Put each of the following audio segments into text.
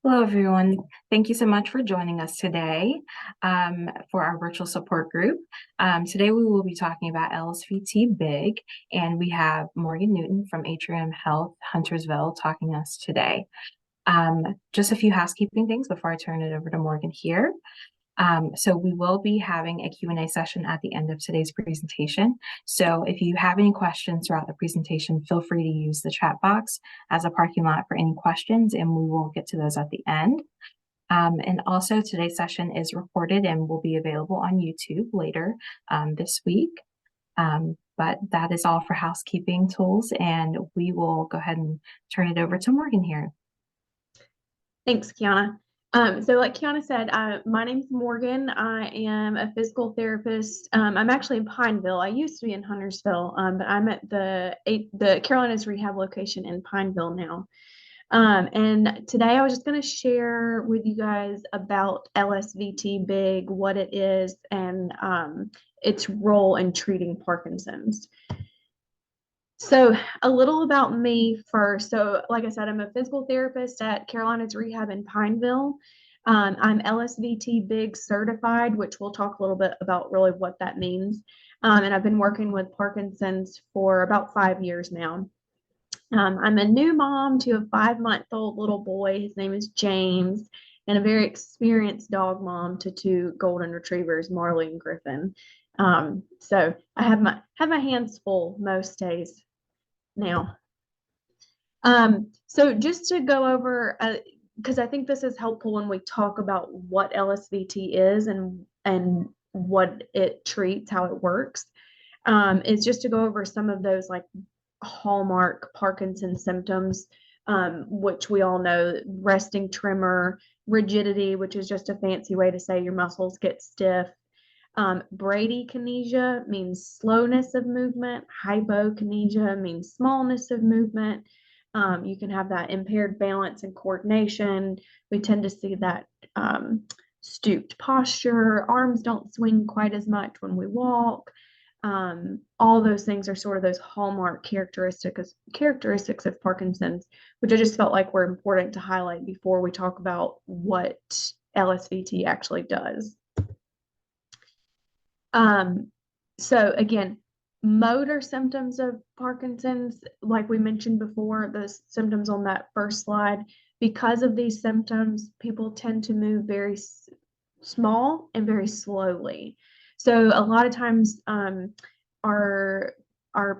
Hello, everyone. Thank you so much for joining us today for our virtual support group. Today, we will be talking about LSVT BIG, and we have Morgan Newton from Atrium Health Huntersville talking to us today. Just a few housekeeping things before I turn it over to Morgan here. So we will be having a Q&A session at the end of today's presentation. So if you have any questions throughout the presentation, feel free to use the chat box as a parking lot for any questions, and we will get to those at the end. And also today's session is recorded and will be available on YouTube later this week. But that is all for housekeeping tools, and we will go ahead and turn it over to Morgan here. Thanks, Kiana. So like Kiana said, my name's Morgan. I am a physical therapist. I'm actually in Pineville. I used to be in Huntersville, but I'm at the Carolinas Rehab location in Pineville now. And today I was just going to share with you guys about LSVT BIG, what it is, and its role in treating Parkinson's. So a little about me first. So like I said, I'm a physical therapist at Carolinas Rehab in Pineville. I'm LSVT BIG certified, which we'll talk a little bit about really what that means. And I've been working with Parkinson's for about 5 years now. I'm a new mom to a 5-month-old little boy. His name is James, and a very experienced dog mom to 2 golden retrievers, Marley and Griffin. So I have my hands full most days now. So just to go over, because I think this is helpful when we talk about what LSVT is and what it treats, how it works, is just to go over some of those like hallmark Parkinson's symptoms, which we all know: resting tremor, rigidity, which is just a fancy way to say your muscles get stiff. Bradykinesia means slowness of movement. Hypokinesia means smallness of movement. You can have that impaired balance and coordination. We tend to see that stooped posture. Arms don't swing quite as much when we walk. All those things are sort of those hallmark characteristics of Parkinson's, which I just felt like were important to highlight before we talk about what LSVT actually does. So again, motor symptoms of Parkinson's, like we mentioned before, those symptoms on that first slide, because of these symptoms, people tend to move very small and very slowly. So a lot of times, our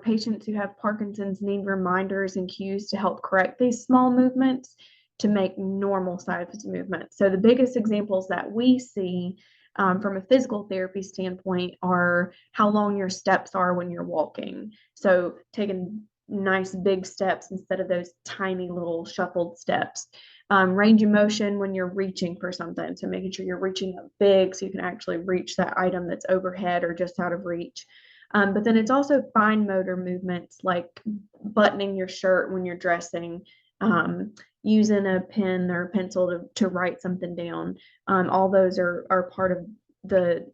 patients who have Parkinson's need reminders and cues to help correct these small movements to make normal size movements. So the biggest examples that we see from a physical therapy standpoint are how long your steps are when you're walking. So taking nice big steps instead of those tiny little shuffled steps. Range of motion when you're reaching for something. So making sure you're reaching up big so you can actually reach that item that's overhead or just out of reach. But then it's also fine motor movements like buttoning your shirt when you're dressing, using a pen or a pencil to write something down. All those are part of the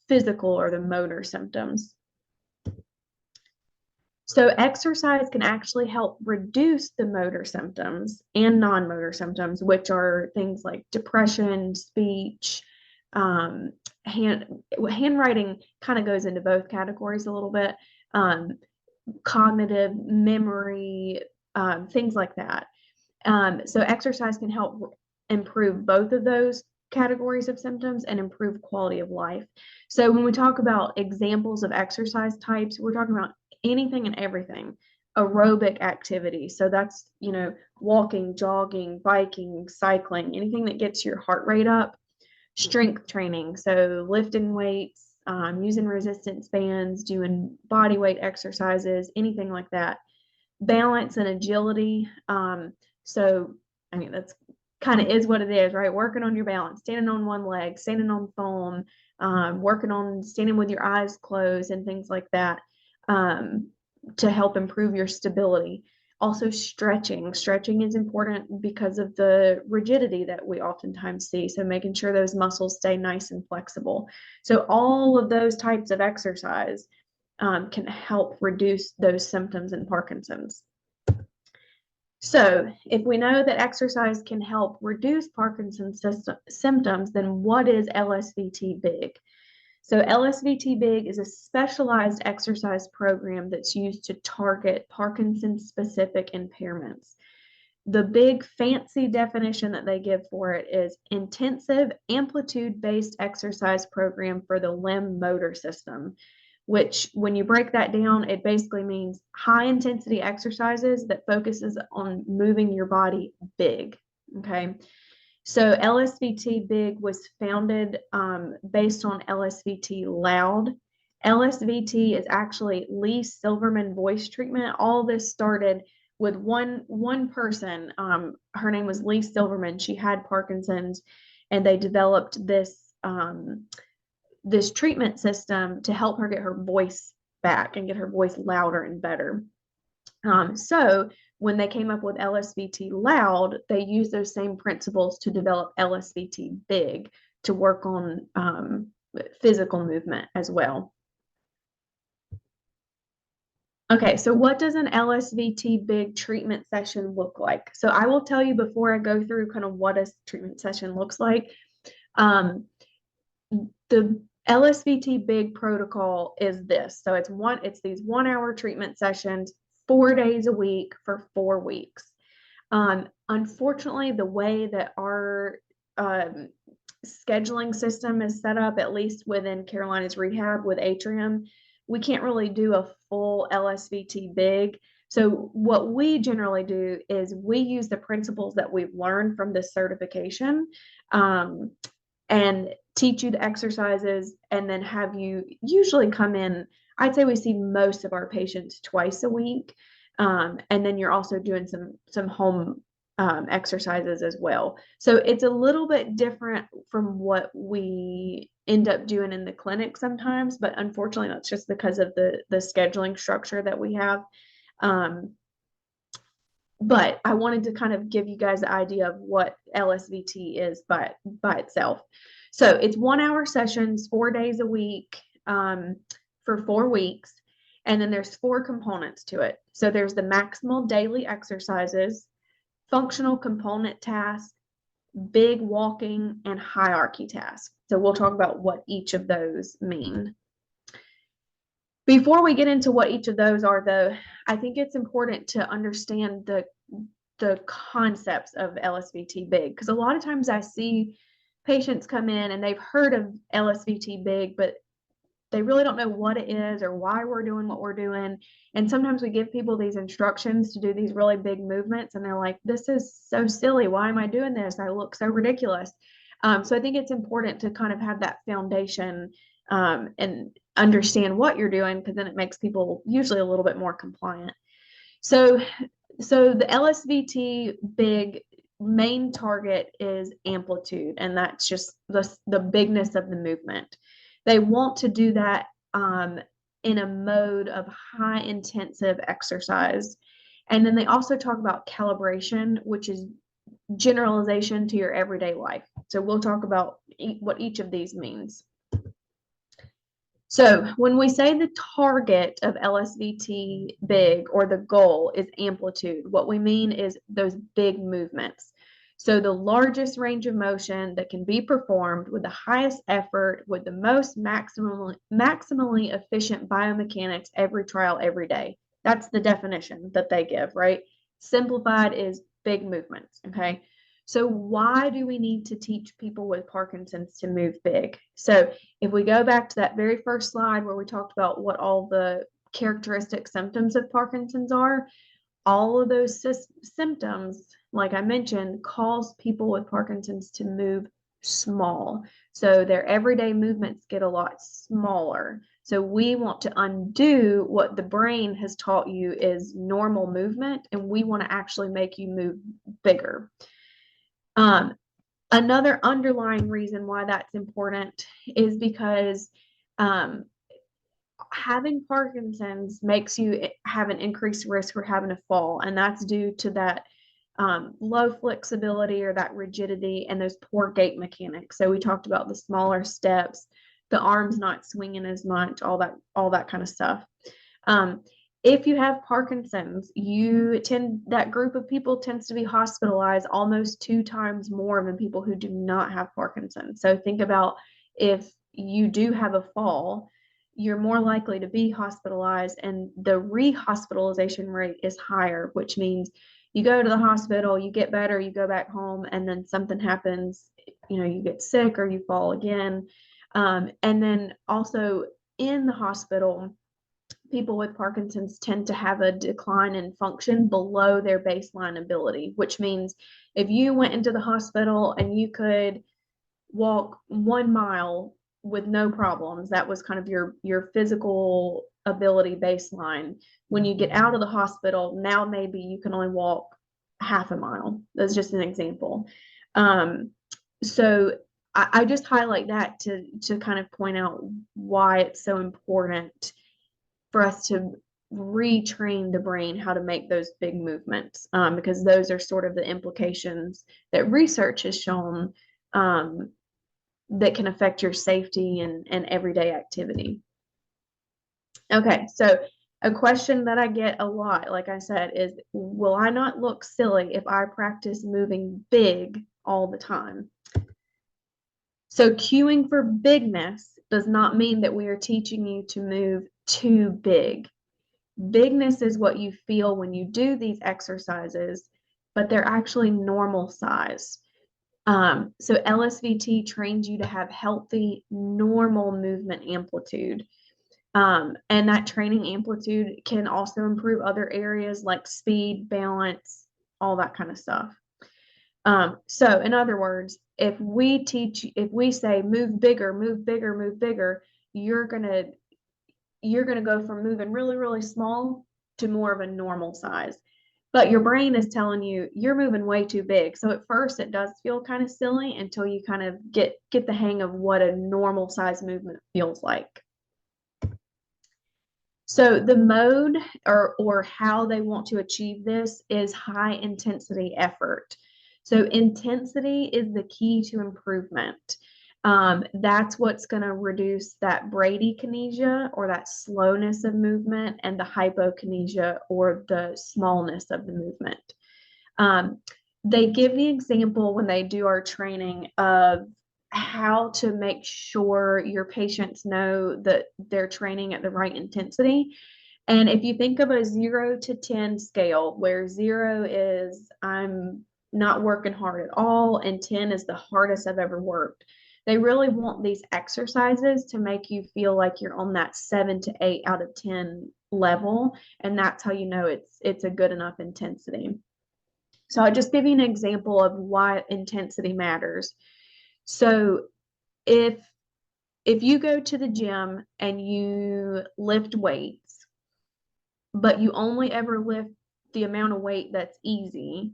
physical or the motor symptoms. So exercise can actually help reduce the motor symptoms and non-motor symptoms, which are things like depression, speech, handwriting kind of goes into both categories a little bit, cognitive, memory, things like that. So exercise can help improve both of those categories of symptoms and improve quality of life. So when we talk about examples of exercise types, we're talking about anything and everything. Aerobic activity, so that's, walking, jogging, biking, cycling, anything that gets your heart rate up. Strength training, so lifting weights, using resistance bands, doing body weight exercises, anything like that. Balance and agility, so I mean that's kind of is what it is, right? Working on your balance, standing on one leg, standing on foam, working on standing with your eyes closed and things like that, to help improve your stability. Also stretching. Stretching is important because of the rigidity that we oftentimes see. So making sure those muscles stay nice and flexible. So all of those types of exercise can help reduce those symptoms in Parkinson's. So if we know that exercise can help reduce Parkinson's symptoms, then what is LSVT BIG? So LSVT BIG is a specialized exercise program that's used to target Parkinson-specific impairments. The big fancy definition that they give for it is intensive amplitude-based exercise program for the limb motor system, which when you break that down, it basically means high intensity exercises that focuses on moving your body big. Okay. So LSVT BIG was founded based on LSVT Loud. LSVT is actually Lee Silverman voice treatment. All this started with one person. Her name was Lee Silverman. She had Parkinson's, and they developed this treatment system to help her get her voice back and get her voice louder and better. So when they came up with LSVT Loud, they used those same principles to develop LSVT Big to work on physical movement as well. Okay, so what does an LSVT Big treatment session look like? So I will tell you before I go through kind of what a treatment session looks like. The LSVT Big protocol is this. So it's these 1 hour treatment sessions, 4 days a week for 4 weeks. Unfortunately, the way that our scheduling system is set up, at least within Carolina's rehab with Atrium, we can't really do a full LSVT Big. So what we generally do is we use the principles that we've learned from this certification and teach you the exercises, and then have you usually come in. I'd say we see most of our patients twice a week. And then you're also doing some home exercises as well. So it's a little bit different from what we end up doing in the clinic sometimes, but unfortunately that's just because of the scheduling structure that we have. But I wanted to kind of give you guys the idea of what LSVT is by itself. So it's 1 hour sessions, 4 days a week for 4 weeks. And then there's 4 components to it. So there's the maximal daily exercises, functional component tasks, big walking, and hierarchy tasks. So we'll talk about what each of those mean. Before we get into what each of those are, though, I think it's important to understand the concepts of LSVT Big, because a lot of times I see patients come in and they've heard of LSVT Big, but they really don't know what it is or why we're doing what we're doing. And sometimes we give people these instructions to do these really big movements, and they're like, this is so silly. Why am I doing this? I look so ridiculous. So I think it's important to kind of have that foundation and understand what you're doing, because then it makes people usually a little bit more compliant. So the LSVT Big main target is amplitude, and that's just the bigness of the movement. They want to do that in a mode of high intensive exercise. And then they also talk about calibration, which is generalization to your everyday life. So we'll talk about what each of these means. So when we say the target of LSVT Big, or the goal, is amplitude, what we mean is those big movements. So the largest range of motion that can be performed with the highest effort, with the most maximally efficient biomechanics every trial every day. That's the definition that they give, right? Simplified is big movements, okay? So why do we need to teach people with Parkinson's to move big? So if we go back to that very first slide where we talked about what all the characteristic symptoms of Parkinson's are, all of those symptoms, like I mentioned, cause people with Parkinson's to move small. So their everyday movements get a lot smaller. So we want to undo what the brain has taught you is normal movement, and we want to actually make you move bigger. Another underlying reason why that's important is because having Parkinson's makes you have an increased risk for having a fall, and that's due to that low flexibility or that rigidity and those poor gait mechanics. So we talked about the smaller steps, the arms not swinging as much, all that kind of stuff. if you have Parkinson's, that group of people tends to be hospitalized almost 2 times more than people who do not have Parkinson's. So think about, if you do have a fall, you're more likely to be hospitalized, and the rehospitalization rate is higher, which means you go to the hospital, you get better, you go back home, and then something happens, you get sick or you fall again. And then also in the hospital, people with Parkinson's tend to have a decline in function below their baseline ability, which means if you went into the hospital and you could walk 1 mile with no problems, that was kind of your physical ability baseline. When you get out of the hospital, now maybe you can only walk half a mile. That's just an example. So I just highlight that to kind of point out why it's so important for us to retrain the brain how to make those big movements, because those are sort of the implications that research has shown, that can affect your safety and everyday activity. Okay, so a question that I get a lot, like I said, is will I not look silly if I practice moving big all the time? So cueing for bigness does not mean that we are teaching you to move too big. Bigness is what you feel when you do these exercises, but they're actually normal size. So LSVT trains you to have healthy, normal movement amplitude. And that training amplitude can also improve other areas like speed, balance, all that kind of stuff. So in other words, if we say move bigger, move bigger, move bigger, you're gonna go from moving really, really small to more of a normal size. But your brain is telling you you're moving way too big. So at first it does feel kind of silly until you kind of get the hang of what a normal size movement feels like. So the mode or how they want to achieve this is high intensity effort. So intensity is the key to improvement. That's what's going to reduce that bradykinesia, or that slowness of movement, and the hypokinesia, or the smallness of the movement. They give the example when they do our training of how to make sure your patients know that they're training at the right intensity. And if you think of a 0 to 10 scale, where 0 is I'm not working hard at all, and 10 is the hardest I've ever worked, they really want these exercises to make you feel like you're on that 7 to 8 out of 10 level. And that's how you know it's a good enough intensity. So I'll just give you an example of why intensity matters. So if you go to the gym and you lift weights, but you only ever lift the amount of weight that's easy,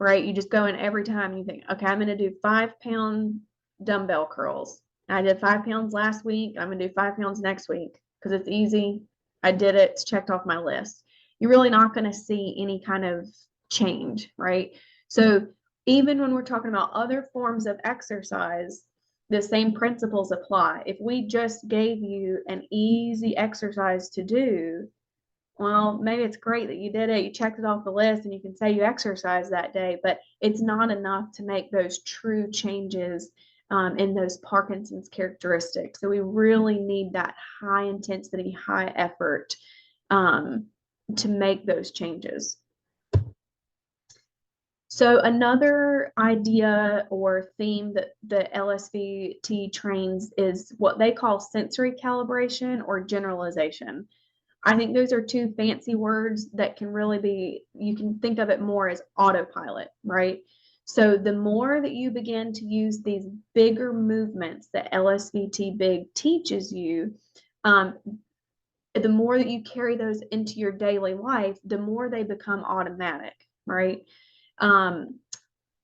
right? You just go in every time you think, okay, I'm going to do 5-pound dumbbell curls. I did 5 pounds last week. I'm going to do 5 pounds next week because it's easy. I did it. It's checked off my list. You're really not going to see any kind of change, right? So even when we're talking about other forms of exercise, the same principles apply. If we just gave you an easy exercise to do, well, maybe it's great that you did it, you checked it off the list, and you can say you exercised that day, but it's not enough to make those true changes in those Parkinson's characteristics. So we really need that high intensity, high effort to make those changes. So another idea or theme that the LSVT trains is what they call sensory calibration or generalization. I think those are two fancy words that can really be, you can think of it more as autopilot, right? So the more that you begin to use these bigger movements that LSVT BIG teaches you, the more that you carry those into your daily life, the more they become automatic, right?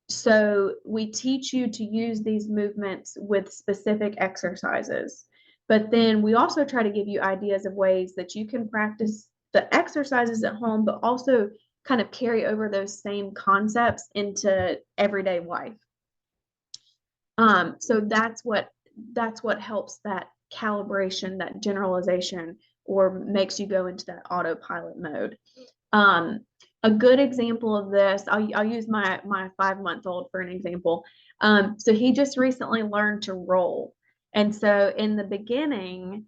So we teach you to use these movements with specific exercises, but then we also try to give you ideas of ways that you can practice the exercises at home, but also kind of carry over those same concepts into everyday life. So that's what helps that calibration, that generalization or makes you go into that autopilot mode. A good example of this, I'll use my 5-month-old for an example. So he just recently learned to roll. And so in the beginning,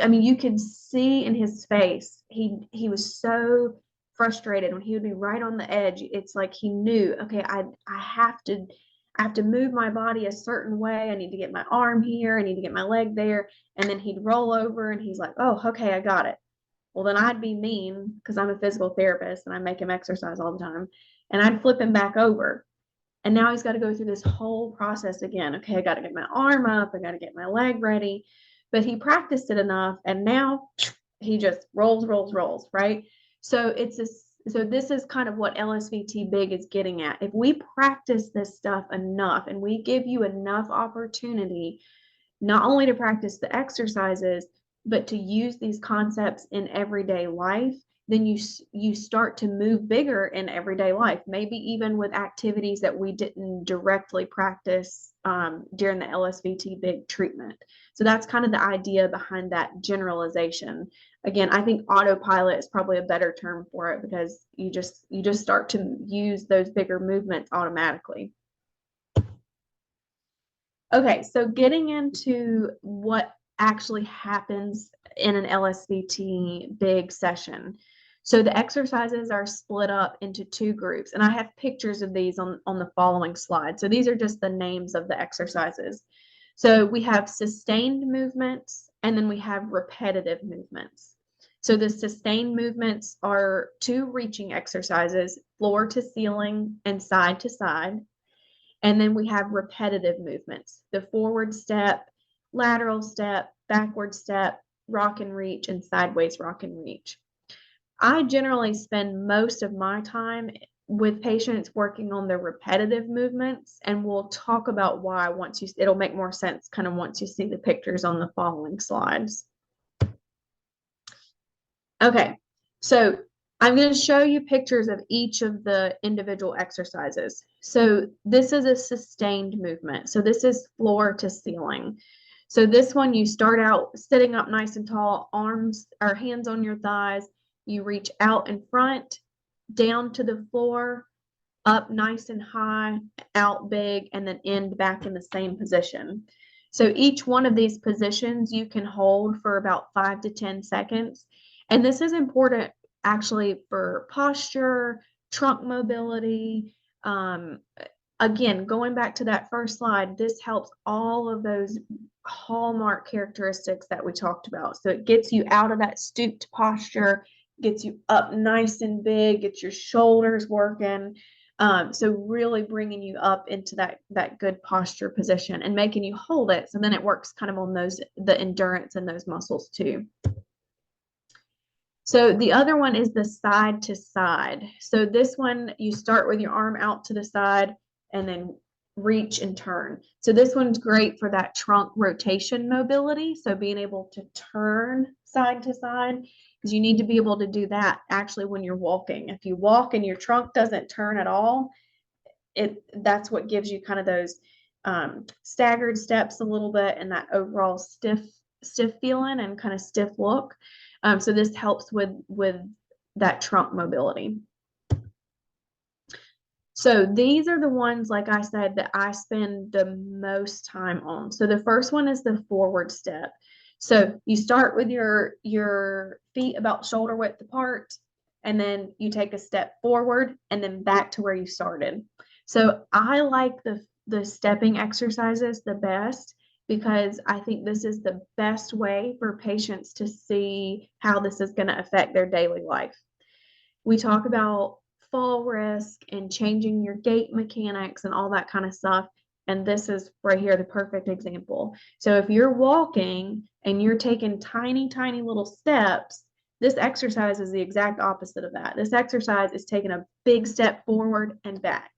I mean, you could see in his face, he was so frustrated when he would be right on the edge. It's like he knew, okay, I have to move my body a certain way. I need to get my arm here, I need to get my leg there. And then he'd roll over and he's like, oh, okay, I got it. Well, then I'd be mean because I'm a physical therapist and I make him exercise all the time. And I'd flip him back over. And now he's got to go through this whole process again. Okay, I got to get my arm up, I got to get my leg ready. But he practiced it enough, and now he just rolls, right? So this is kind of what LSVT Big is getting at. If we practice this stuff enough and we give you enough opportunity, not only to practice the exercises, but to use these concepts in everyday life, then you start to move bigger in everyday life, maybe even with activities that we didn't directly practice during the LSVT Big treatment. So that's kind of the idea behind that generalization. Again, I think autopilot is probably a better term for it because you just start to use those bigger movements automatically. Okay, so getting into what actually happens in an LSVT Big session. So the exercises are split up into 2 groups, and I have pictures of these on the following slide. So these are just the names of the exercises. So we have sustained movements, and then we have repetitive movements. So the sustained movements are 2 reaching exercises, floor to ceiling and side to side. And then we have repetitive movements, the forward step, lateral step, backward step, rock and reach, and sideways rock and reach. I generally spend most of my time with patients working on the repetitive movements, and we'll talk about why once it'll make more sense kind of once you see the pictures on the following slides. Okay, so I'm going to show you pictures of each of the individual exercises. So this is a sustained movement. So this is floor to ceiling. So this one, you start out sitting up nice and tall, arms or hands on your thighs. You reach out in front, down to the floor, up nice and high, out big, and then end back in the same position. So each one of these positions you can hold for about 5 to 10 seconds. And this is important actually for posture, trunk mobility. Again, going back to that first slide, this helps all of those hallmark characteristics that we talked about. So it gets you out of that stooped posture, gets you up nice and big, gets your shoulders working. So really bringing you up into that good posture position and making you hold it. So then it works kind of on the endurance and those muscles too. So the other one is the side to side. So this one, you start with your arm out to the side and then reach and turn. So this one's great for that trunk rotation mobility. So being able to turn side to side, because you need to be able to do that actually when you're walking. If you walk and your trunk doesn't turn at all, that's what gives you kind of those staggered steps a little bit and that overall stiff feeling and kind of stiff look. So this helps with that trunk mobility. So these are the ones, like I said, that I spend the most time on. So the first one is the forward step. So you start with your feet about shoulder width apart, and then you take a step forward and then back to where you started. So I like the stepping exercises the best because I think this is the best way for patients to see how this is going to affect their daily life. We talk about fall risk and changing your gait mechanics and all that kind of stuff. And this is right here, the perfect example. So if you're walking and you're taking tiny, tiny little steps, this exercise is the exact opposite of that. This exercise is taking a big step forward and back,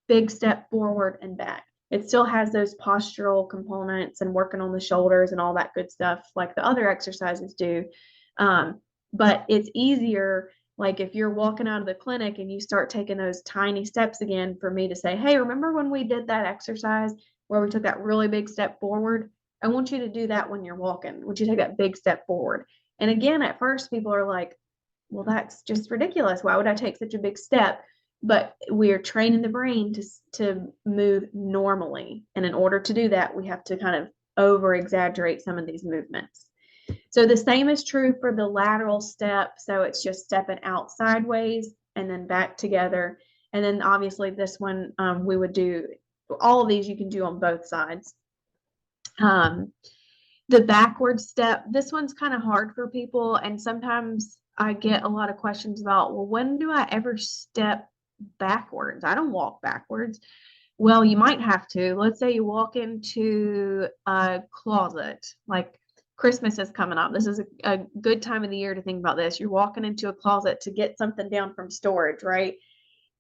big step forward and back. It still has those postural components and working on the shoulders and all that good stuff like the other exercises do. But it's easier, like if you're walking out of the clinic and you start taking those tiny steps again, for me to say, hey, remember when we did that exercise where we took that really big step forward? I want you to do that when you're walking. I want you to take that big step forward. And again, at first people are like, well, that's just ridiculous. Why would I take such a big step? But we are training the brain to move normally. And in order to do that, we have to kind of over exaggerate some of these movements. So the same is true for the lateral step. So it's just stepping out sideways and then back together. And then obviously this one, we would do all of these you can do on both sides. The backward step, this one's kind of hard for people. And sometimes I get a lot of questions about, well, when do I ever step backwards? I don't walk backwards. Well, you might have to. Let's say you walk into a closet, like Christmas is coming up. This is a good time of the year to think about this. You're walking into a closet to get something down from storage, right?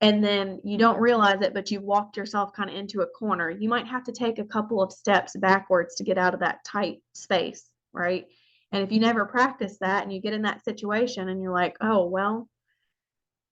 And then you don't realize it, but you've walked yourself kind of into a corner. You might have to take a couple of steps backwards to get out of that tight space, right? And if you never practice that and you get in that situation and you're like, oh, well,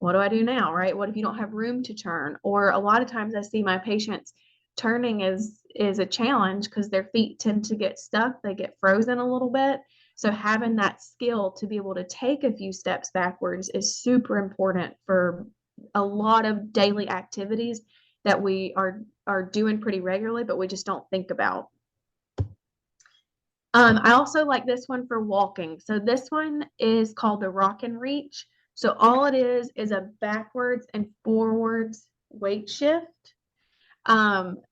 what do I do now, right? What if you don't have room to turn? Or a lot of times I see my patients turning is a challenge because their feet tend to get stuck. They get frozen a little bit. So having that skill to be able to take a few steps backwards is super important for a lot of daily activities that we are doing pretty regularly, but we just don't think about. I also like this one for walking. So this one is called the rock and reach. So all it is a backwards and forwards weight shift. And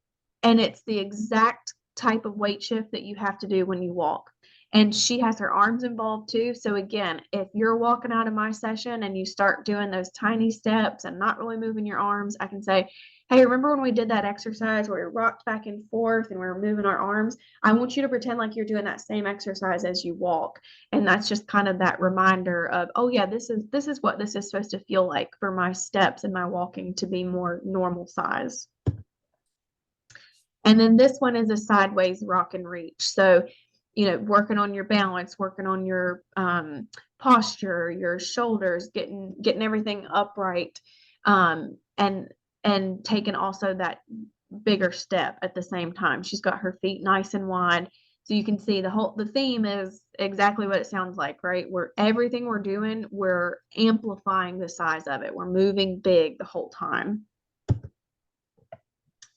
it's the exact type of weight shift that you have to do when you walk. And she has her arms involved too. So again, if you're walking out of my session and you start doing those tiny steps and not really moving your arms, I can say, hey, remember when we did that exercise where we rocked back and forth and we were moving our arms? I want you to pretend like you're doing that same exercise as you walk. And that's just kind of that reminder of, oh yeah, this is what this is supposed to feel like for my steps and my walking to be more normal size. And then this one is a sideways rock and reach. So, working on your balance, working on your posture, your shoulders, getting everything upright, and taking also that bigger step at the same time. She's got her feet nice and wide. So you can see the theme is exactly what it sounds like, right? Everything we're doing, we're amplifying the size of it. We're moving big the whole time.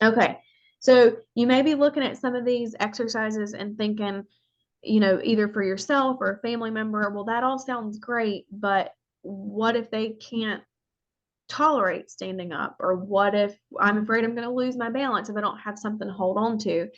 Okay. So you may be looking at some of these exercises and thinking, either for yourself or a family member, well, that all sounds great, but what if they can't tolerate standing up? Or what if I'm afraid I'm going to lose my balance if I don't have something to hold on to?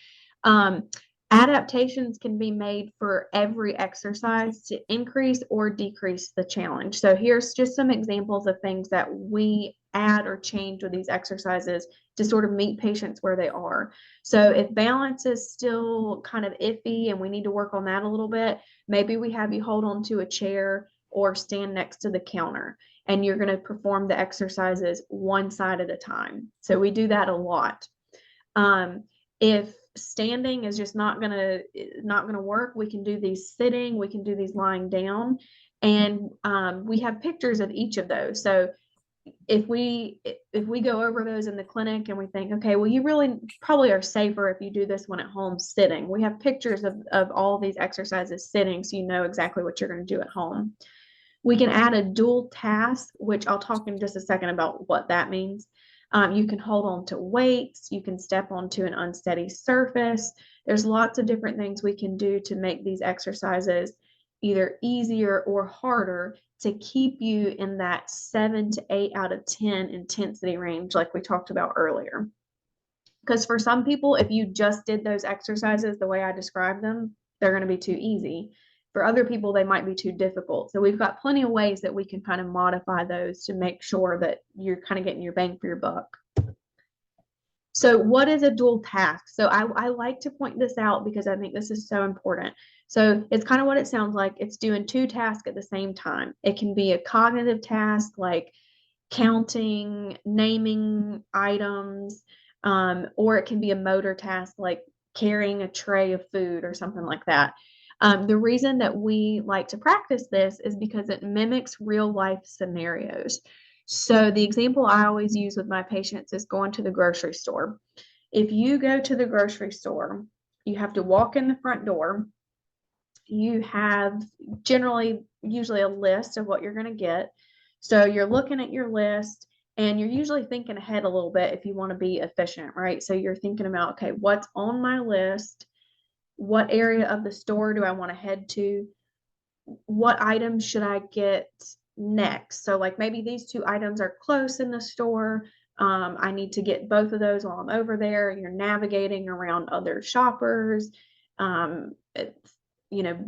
Adaptations can be made for every exercise to increase or decrease the challenge. So here's just some examples of things that we add or change with these exercises to sort of meet patients where they are. So if balance is still kind of iffy and we need to work on that a little bit, maybe we have you hold on to a chair or stand next to the counter, and you're going to perform the exercises one side at a time. So we do that a lot. If standing is just not gonna work, we can do these sitting, we can do these lying down, and we have pictures of each of those. So if we go over those in the clinic and we think, okay, well, you really probably are safer if you do this one at home sitting. We have pictures of all these exercises sitting, so you know exactly what you're going to do at home. We can add a dual task, which I'll talk in just a second about what that means. You can hold on to weights. You can step onto an unsteady surface. There's lots of different things we can do to make these exercises either easier or harder to keep you in that 7 to 8 out of 10 intensity range like we talked about earlier. Because for some people, if you just did those exercises the way I described them, they're going to be too easy. For other people, they might be too difficult. So we've got plenty of ways that we can kind of modify those to make sure that you're kind of getting your bang for your buck. So what is a dual task? So I like to point this out because I think this is so important. So it's kind of what it sounds like. It's doing two tasks at the same time. It can be a cognitive task like counting, naming items, or it can be a motor task like carrying a tray of food or something like that. The reason that we like to practice this is because it mimics real life scenarios. So the example I always use with my patients is going to the grocery store. If you go to the grocery store, you have to walk in the front door. you have usually a list of what you're going to get. So you're looking at your list and you're usually thinking ahead a little bit if you want to be efficient, right? So you're thinking about, okay, what's on my list? What area of the store do I want to head to? What items should I get next? So like maybe these two items are close in the store. I need to get both of those while I'm over there. You're navigating around other shoppers, it's,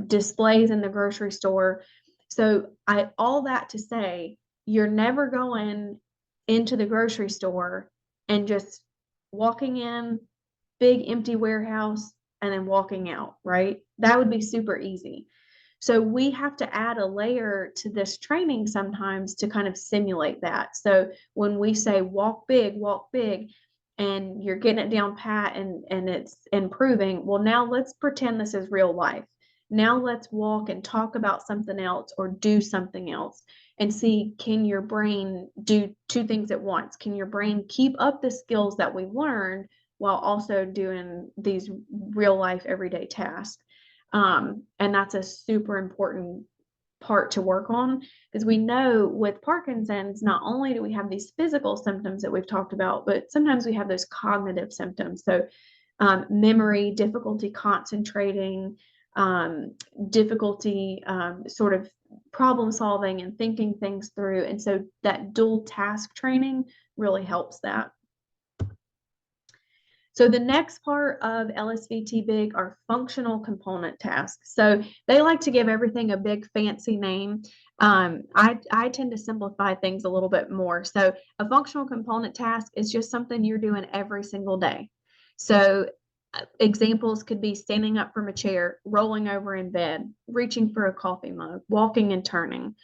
displays in the grocery store. So all that to say, you're never going into the grocery store and just walking in, big empty warehouse, and then walking out, right? That would be super easy. So we have to add a layer to this training sometimes to kind of simulate that. So when we say walk big, and you're getting it down pat and it's improving, well, now let's pretend this is real life. Now let's walk and talk about something else or do something else and see, can your brain do two things at once? Can your brain keep up the skills that we've learned while also doing these real life everyday tasks? And that's a super important part to work on because we know with Parkinson's, not only do we have these physical symptoms that we've talked about, but sometimes we have those cognitive symptoms. So, memory, difficulty concentrating, difficulty sort of problem solving and thinking things through. And so that dual task training really helps that. So the next part of LSVT BIG are functional component tasks. So they like to give everything a big fancy name. I tend to simplify things a little bit more. So a functional component task is just something you're doing every single day. So examples could be standing up from a chair, rolling over in bed, reaching for a coffee mug, walking and turning.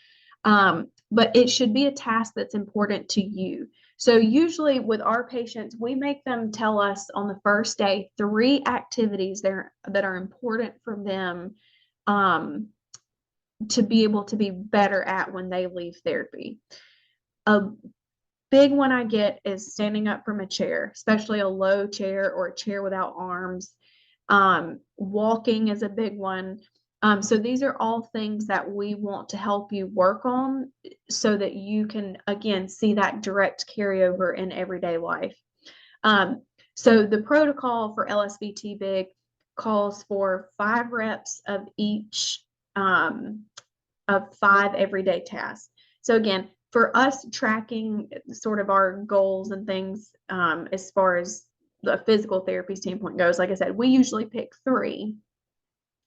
But it should be a task that's important to you. So usually with our patients, we make them tell us on the first day 3 activities there that are important for them to be able to be better at when they leave therapy. A big one I get is standing up from a chair, especially a low chair or a chair without arms. Walking is a big one. So these are all things that we want to help you work on so that you can, again, see that direct carryover in everyday life. So the protocol for LSVT BIG calls for 5 reps of each of 5 everyday tasks. So again, for us tracking sort of our goals and things as far as the physical therapy standpoint goes, like I said, we usually pick 3.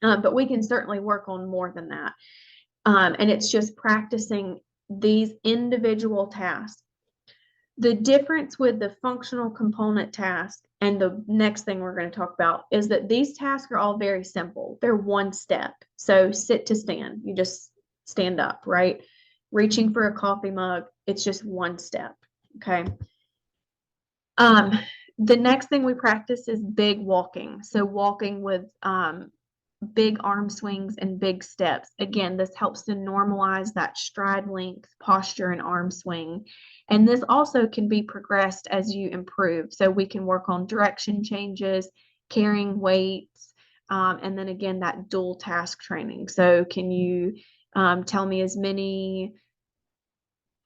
But we can certainly work on more than that. And it's just practicing these individual tasks. The difference with the functional component task and the next thing we're going to talk about is that these tasks are all very simple. They're one step. So sit to stand, you just stand up, right? Reaching for a coffee mug, it's just one step. Okay. The next thing we practice is big walking. So walking with big arm swings and big steps. Again, this helps to normalize that stride length, posture, and arm swing. And this also can be progressed as you improve. So we can work on direction changes, carrying weights, and then again, that dual task training. So can you tell me as many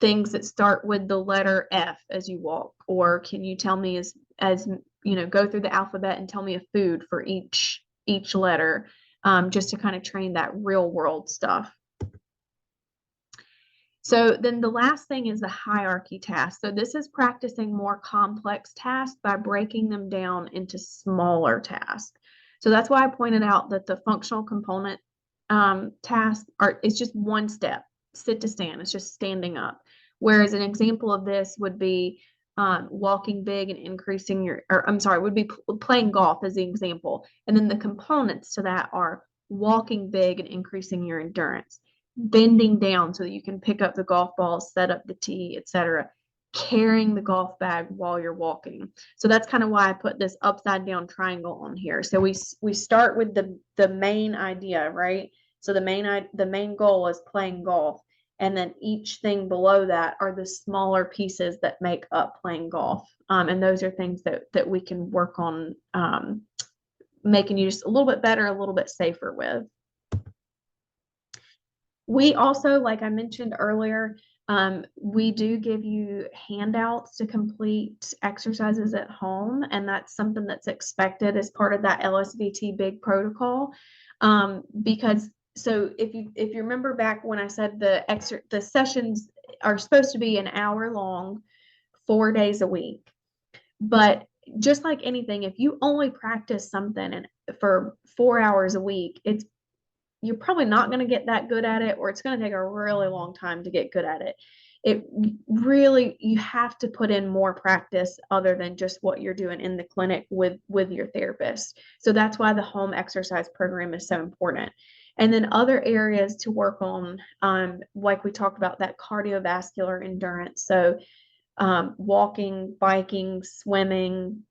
things that start with the letter F as you walk? Or can you tell me as go through the alphabet and tell me a food for each letter? Just to kind of train that real world stuff. So then the last thing is the hierarchy task. So this is practicing more complex tasks by breaking them down into smaller tasks. So that's why I pointed out that the functional component task is just one step, sit to stand. It's just standing up. Whereas an example of this would be walking big and increasing would be playing golf as the example. And then the components to that are walking big and increasing your endurance, bending down so that you can pick up the golf balls, set up the tee, etc., carrying the golf bag while you're walking. So that's kind of why I put this upside down triangle on here. So we start with the main idea, right? So the main goal is playing golf. And then each thing below that are the smaller pieces that make up playing golf. And those are things that we can work on making you just a little bit better, a little bit safer with. We also, like I mentioned earlier, we do give you handouts to complete exercises at home, and that's something that's expected as part of that LSVT big protocol. Because so if you remember back when I said the sessions are supposed to be an hour long, 4 days a week, but just like anything, if you only practice something and for 4 hours a week, you're probably not going to get that good at it, or it's going to take a really long time to get good at it. It really, you have to put in more practice other than just what you're doing in the clinic with your therapist. So that's why the home exercise program is so important. And then other areas to work on, like we talked about, that cardiovascular endurance. So walking, biking, swimming,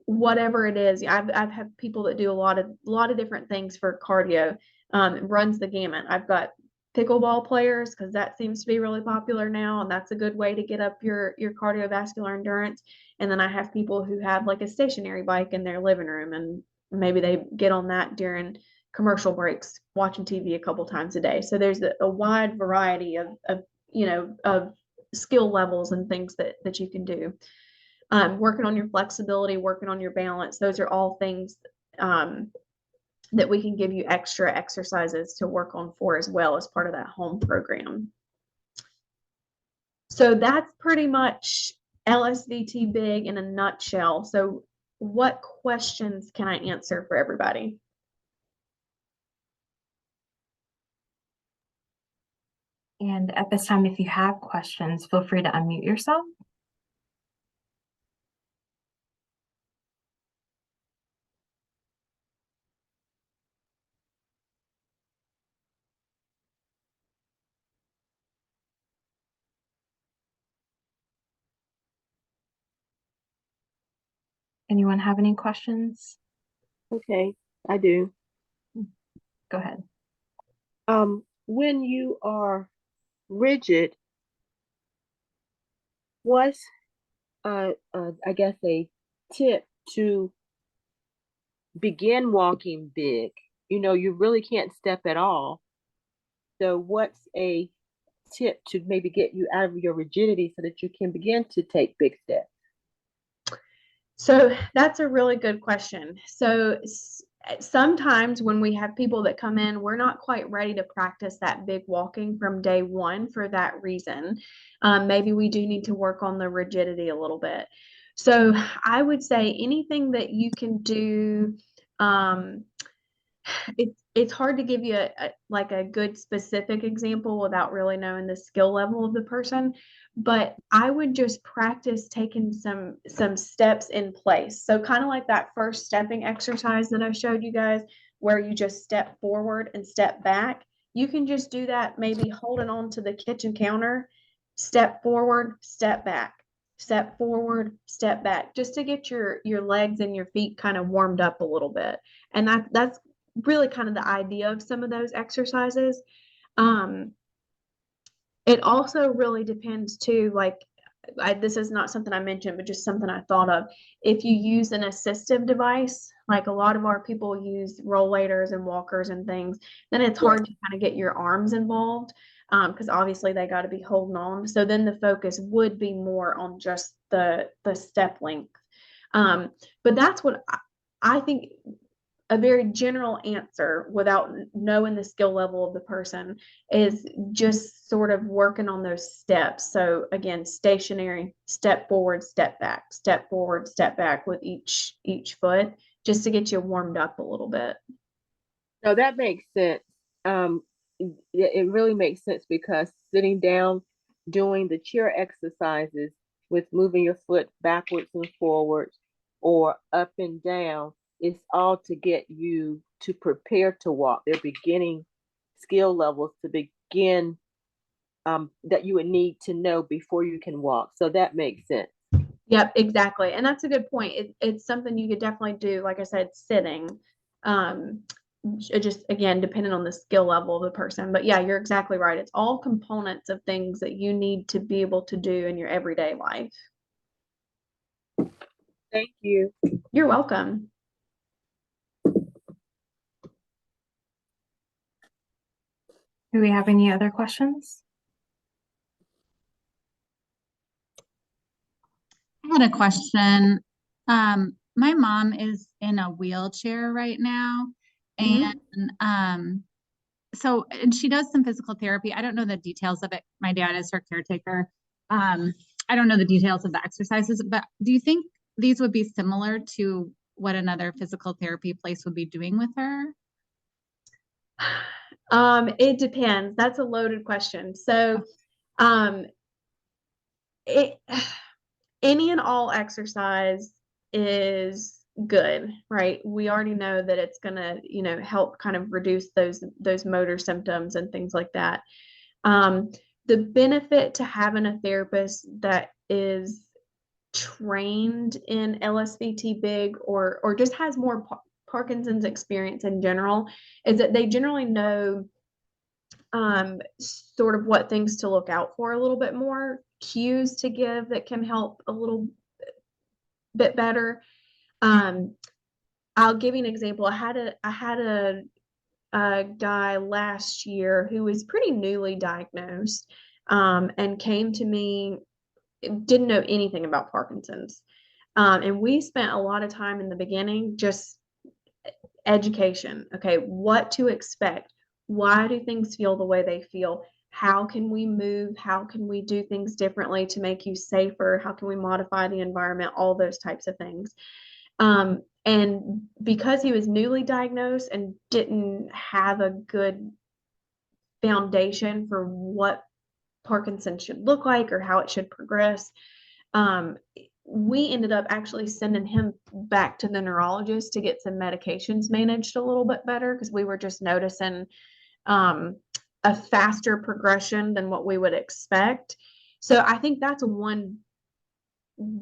whatever it is. I've had people that do a lot of different things for cardio. It runs the gamut. I've got pickleball players because that seems to be really popular now, and that's a good way to get up your cardiovascular endurance. And then I have people who have like a stationary bike in their living room, and maybe they get on that during commercial breaks, watching TV a couple times a day. So there's a wide variety of skill levels and things that you can do. Working on your flexibility, working on your balance. Those are all things that we can give you extra exercises to work on for as well as part of that home program. So that's pretty much LSVT Big in a nutshell. So what questions can I answer for everybody? And at this time, if you have questions, feel free to unmute yourself. Anyone have any questions? Okay, I do. Go ahead. When you are rigid, what's I guess a tip to begin walking big? You know, you really can't step at all. So what's a tip to maybe get you out of your rigidity so that you can begin to take big steps? So that's a really good question. So sometimes when we have people that come in, we're not quite ready to practice that big walking from day one for that reason. Maybe we do need to work on the rigidity a little bit. So I would say anything that you can do. It's hard to give you like a good specific example without really knowing the skill level of the person, but I would just practice taking some steps in place. So kind of like that first stepping exercise that I showed you guys, where you just step forward and step back. You can just do that, maybe holding on to the kitchen counter, step forward, step back, step forward, step back, just to get your legs and your feet kind of warmed up a little bit. And that's really kind of the idea of some of those exercises. Um, it also really depends too, like this is not something I mentioned, but just something I thought of. If you use an assistive device, like a lot of our people use rollators and walkers and things, then it's hard to kind of get your arms involved because obviously they got to be holding on. So then the focus would be more on just the step length. But that's what I think a very general answer without knowing the skill level of the person is just sort of working on those steps. So again, stationary, step forward, step back, step forward, step back with each foot, just to get you warmed up a little bit. No, that makes sense. It really makes sense because sitting down, doing the chair exercises with moving your foot backwards and forwards or up and down, it's all to get you to prepare to walk. They're beginning skill levels to begin that you would need to know before you can walk. So that makes sense. Yep, exactly. And that's a good point. It's something you could definitely do, like I said, sitting. Just again, depending on the skill level of the person. But yeah, you're exactly right. It's all components of things that you need to be able to do in your everyday life. Thank you. You're welcome. Do we have any other questions? I had a question. My mom is in a wheelchair right now, and and she does some physical therapy. I don't know the details of it. My dad is her caretaker. I don't know the details of the exercises, but do you think these would be similar to what another physical therapy place would be doing with her? It depends. That's a loaded question. So, it any and all exercise is good, right? We already know that it's gonna, help kind of reduce those motor symptoms and things like that. The benefit to having a therapist that is trained in LSVT big or just has more Parkinson's experience in general is that they generally know sort of what things to look out for a little bit more, cues to give that can help a little bit better. I'll give you an example. I had a guy last year who was pretty newly diagnosed, and came to me, didn't know anything about Parkinson's. And we spent a lot of time in the beginning just education. Okay, what to expect? Why do things feel the way they feel? How can we move? How can we do things differently to make you safer? How can we modify the environment? All those types of things. And because he was newly diagnosed and didn't have a good foundation for what Parkinson's should look like or how it should progress, we ended up actually sending him back to the neurologist to get some medications managed a little bit better because we were just noticing a faster progression than what we would expect. So I think that's one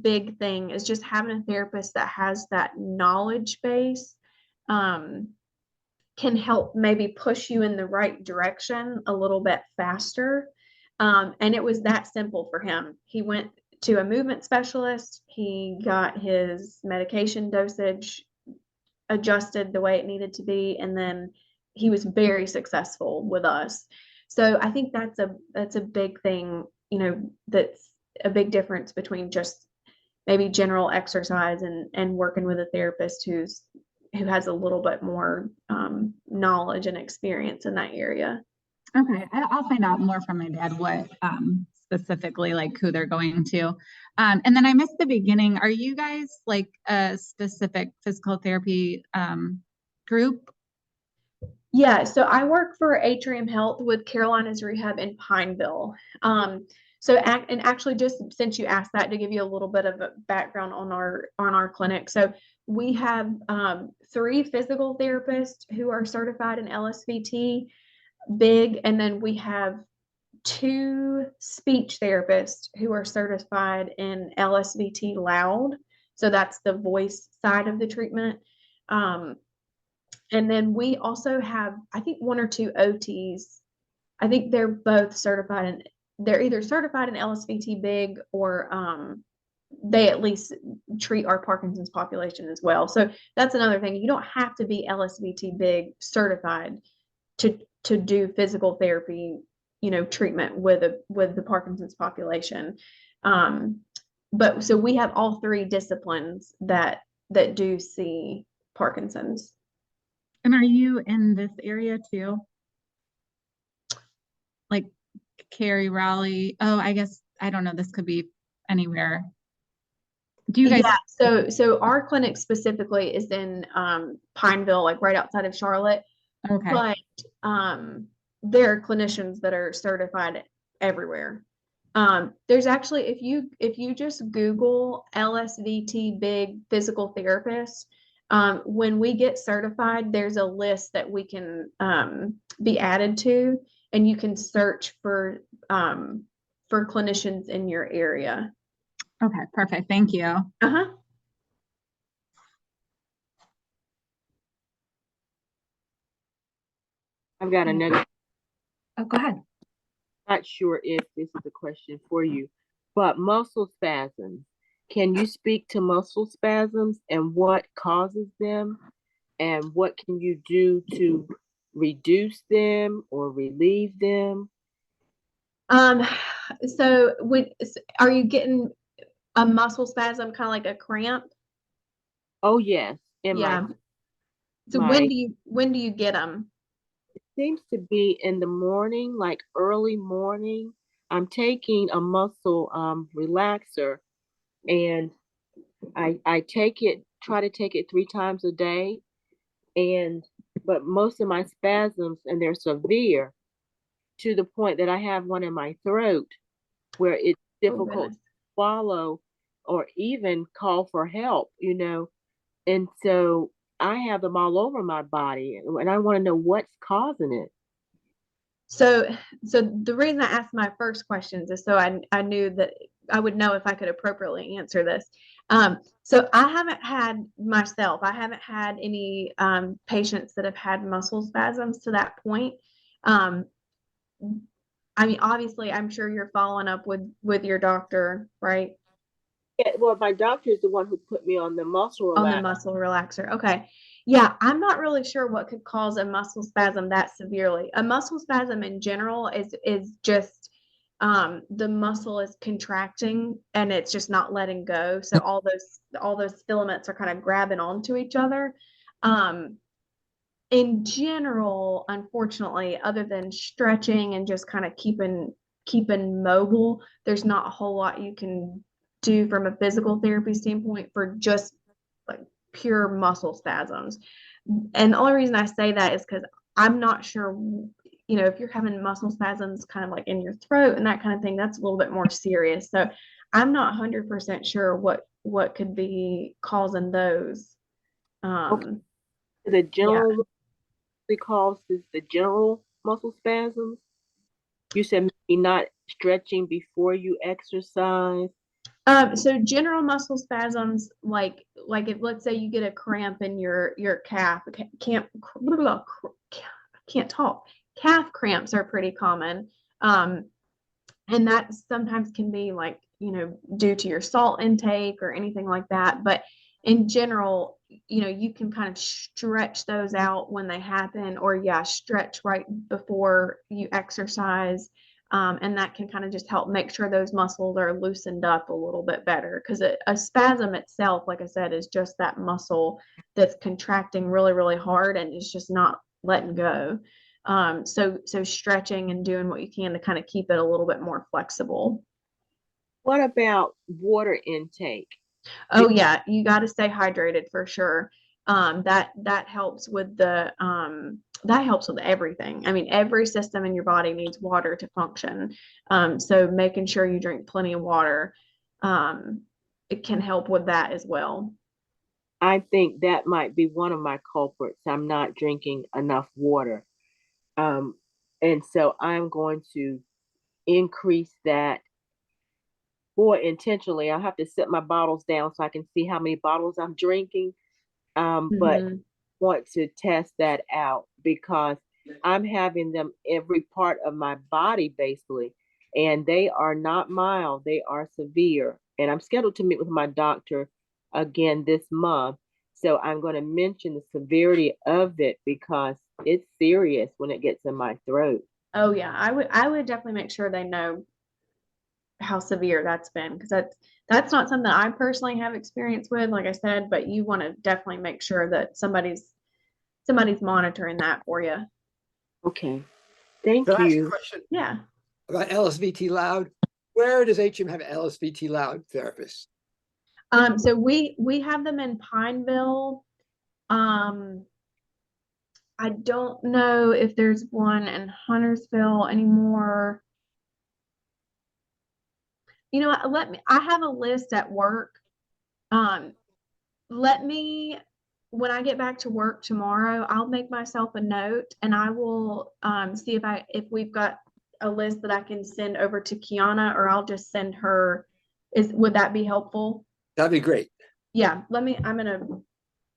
big thing is just having a therapist that has that knowledge base, can help maybe push you in the right direction a little bit faster. And it was that simple for him. He went to a movement specialist. He got his medication dosage adjusted the way it needed to be, and then he was very successful with us. So I think that's a big thing, that's a big difference between just maybe general exercise and working with a therapist who has a little bit more knowledge and experience in that area. Okay, I'll find out more from my dad what specifically like who they're going to. And then I missed the beginning. Are you guys like a specific physical therapy group? Yeah, so I work for Atrium Health with Carolina's Rehab in Pineville. And actually, just since you asked that, to give you a little bit of a background on our clinic. So we have 3 physical therapists who are certified in LSVT big, and then we have 2 speech therapists who are certified in LSVT loud. So that's the voice side of the treatment. And then we also have, I think, 1 or 2 OTs. I think they're both certified in, they're either certified in LSVT big or they at least treat our Parkinson's population as well. So that's another thing. You don't have to be LSVT big certified to do physical therapy, treatment with the Parkinson's population. But so we have all 3 disciplines that do see Parkinson's. And are you in this area too? Like Cary, Raleigh? Oh, I guess, I don't know. This could be anywhere. Do you guys? Yeah. So our clinic specifically is in Pineville, like right outside of Charlotte. Okay. But there are clinicians that are certified everywhere. There's actually, if you just Google LSVT big physical therapist, when we get certified, there's a list that we can be added to, and you can search for clinicians in your area. Okay, perfect. Thank you. I've got another. Oh, go ahead. Not sure if this is a question for you, but muscle spasms. Can you speak to muscle spasms and what causes them, and what can you do to reduce them or relieve them? So are you getting a muscle spasm, kind of like a cramp? Oh yes, in Yeah. So my when do you get them? seems to be in the morning, like early morning. I'm taking a muscle relaxer, and I take it, try to take it 3 times a day, and but most of my spasms, and they're severe to the point that I have one in my throat where it's Oh difficult goodness. to swallow or even call for help, you know. And so I have them all over my body, and I want to know what's causing it. So the reason I asked my first questions is so I knew that I would know if I could appropriately answer this. So I haven't had any patients that have had muscle spasms to that point. Um, I mean, obviously, I'm sure you're following up with your doctor, right? Yeah, well, my doctor is the one who put me on the muscle On the relaxer. muscle relaxer. Okay. Yeah, I'm not really sure what could cause a muscle spasm that severely. A muscle spasm in general is just the muscle is contracting and it's just not letting go. So all those filaments are kind of grabbing onto each other. Um, in general, unfortunately, other than stretching and just kind of keeping mobile, there's not a whole lot you can do from a physical therapy standpoint for just like pure muscle spasms. And the only reason I say that is because I'm not sure, if you're having muscle spasms kind of like in your throat and that kind of thing, that's a little bit more serious. So I'm not 100% sure what could be causing those. Okay. Um, The yeah. general causes the general muscle spasms. You said maybe not stretching before you exercise. So general muscle spasms, like if let's say you get a cramp in your calf, can't talk. Calf cramps are pretty common. And that sometimes can be like, due to your salt intake or anything like that. But in general, you can kind of stretch those out when they happen, or yeah, stretch right before you exercise. And that can kind of just help make sure those muscles are loosened up a little bit better. Because a spasm itself, like I said, is just that muscle that's contracting really, really hard and it's just not letting go. So stretching and doing what you can to kind of keep it a little bit more flexible. What about water intake? Oh yeah, you got to stay hydrated for sure. That helps with that helps with everything. I mean, every system in your body needs water to function. So making sure you drink plenty of water, it can help with that as well. I think that might be one of my culprits. I'm not drinking enough water. Um, and so I'm going to increase that more intentionally. I'll have to set my bottles down so I can see how many bottles I'm drinking. But Mhm. want to test that out because I'm having them every part of my body basically, and they are not mild, they are severe. And I'm scheduled to meet with my doctor again this month. So I'm going to mention the severity of it because it's serious when it gets in my throat. Oh yeah, I would definitely make sure they know how severe that's been, because that's not something I personally have experience with, like I said, but you want to definitely make sure that somebody's monitoring that for you. Okay. Thank Can I ask a you. question Yeah. about LSVT Loud? Where does Atrium have LSVT Loud therapists? So we have them in Pineville. Um, I don't know if there's one in Huntersville anymore. I have a list at work. Um, let me, when I get back to work tomorrow, I'll make myself a note and I will see if we've got a list that I can send over to Kiana, or I'll just send her. Would that be helpful? That'd be great. Yeah, I'm gonna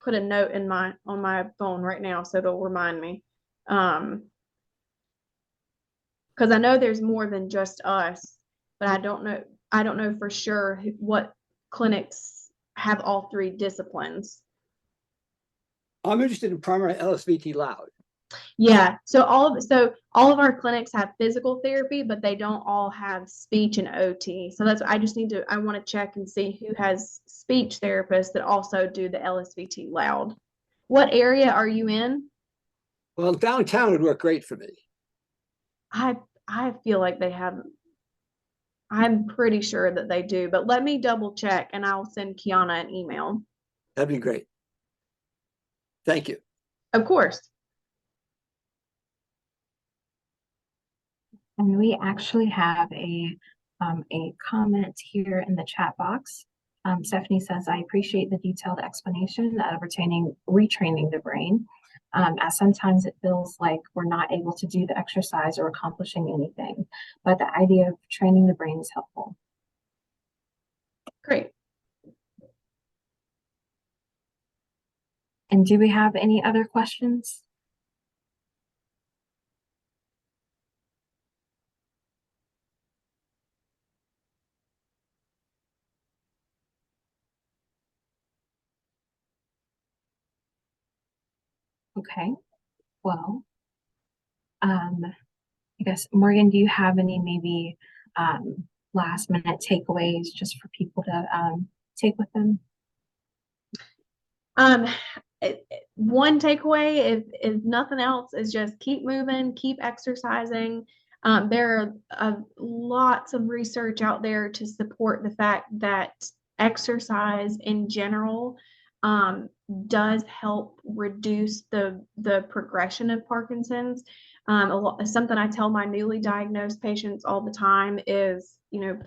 put a note on my phone right now so it'll remind me. Because I know there's more than just us, but I don't know for sure what clinics have all three disciplines. I'm interested in primary LSVT Loud. Yeah, so all of our clinics have physical therapy, but they don't all have speech and OT. So that's I just need to I want to check and see who has speech therapists that also do the LSVT loud. What area are you in? Well, downtown would work great for me. I feel like they have. I'm pretty sure that they do, but let me double check and I'll send Kiana an email. That'd be great. Thank you. Of course. And we actually have a comment here in the chat box. Stephanie says, I appreciate the detailed explanation of retraining the brain, as sometimes it feels like we're not able to do the exercise or accomplishing anything, but the idea of training the brain is helpful. Great. And do we have any other questions? Okay, well, I guess, Morgan, do you have any maybe last minute takeaways just for people to take with them? One takeaway, if nothing else, is just keep moving, keep exercising. There are lots of research out there to support the fact that exercise in general does help reduce the progression of Parkinson's. Something I tell my newly diagnosed patients all the time is,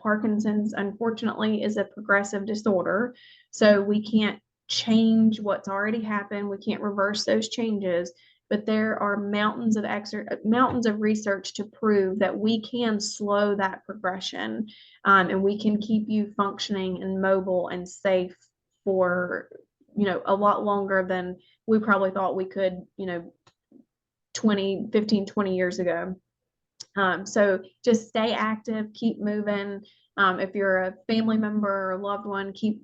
Parkinson's unfortunately is a progressive disorder, so we can't change what's already happened. We can't reverse those changes, but there are mountains of research to prove that we can slow that progression, and we can keep you functioning and mobile and safe for a lot longer than we probably thought we could 20 years ago. So just stay active, keep moving. If you're a family member or a loved one, keep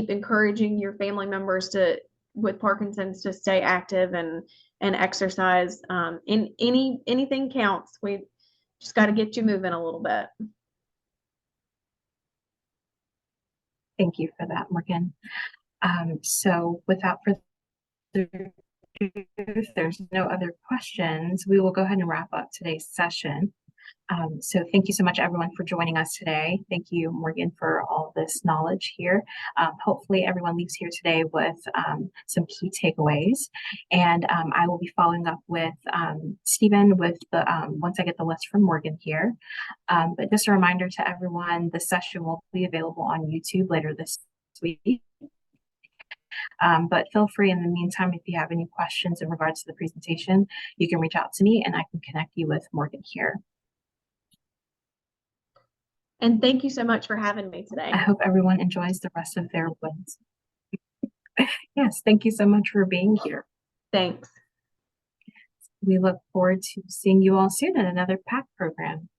encouraging your family members with Parkinson's to stay active and exercise. In anything counts. We just got to get you moving a little bit. Thank you for that, Morgan. So without further ado, if there's no other questions, we will go ahead and wrap up today's session. So thank you so much, everyone, for joining us today. Thank you, Morgan, for all this knowledge here. Hopefully everyone leaves here today with some key takeaways. And I will be following up with Stephen with the once I get the list from Morgan here. But just a reminder to everyone, the session will be available on YouTube later this week. But feel free in the meantime, if you have any questions in regards to the presentation, you can reach out to me and I can connect you with Morgan here. And thank you so much for having me today. I hope everyone enjoys the rest of their Wednesday. Yes, thank you so much for being here. Thanks. We look forward to seeing you all soon in another PAC program.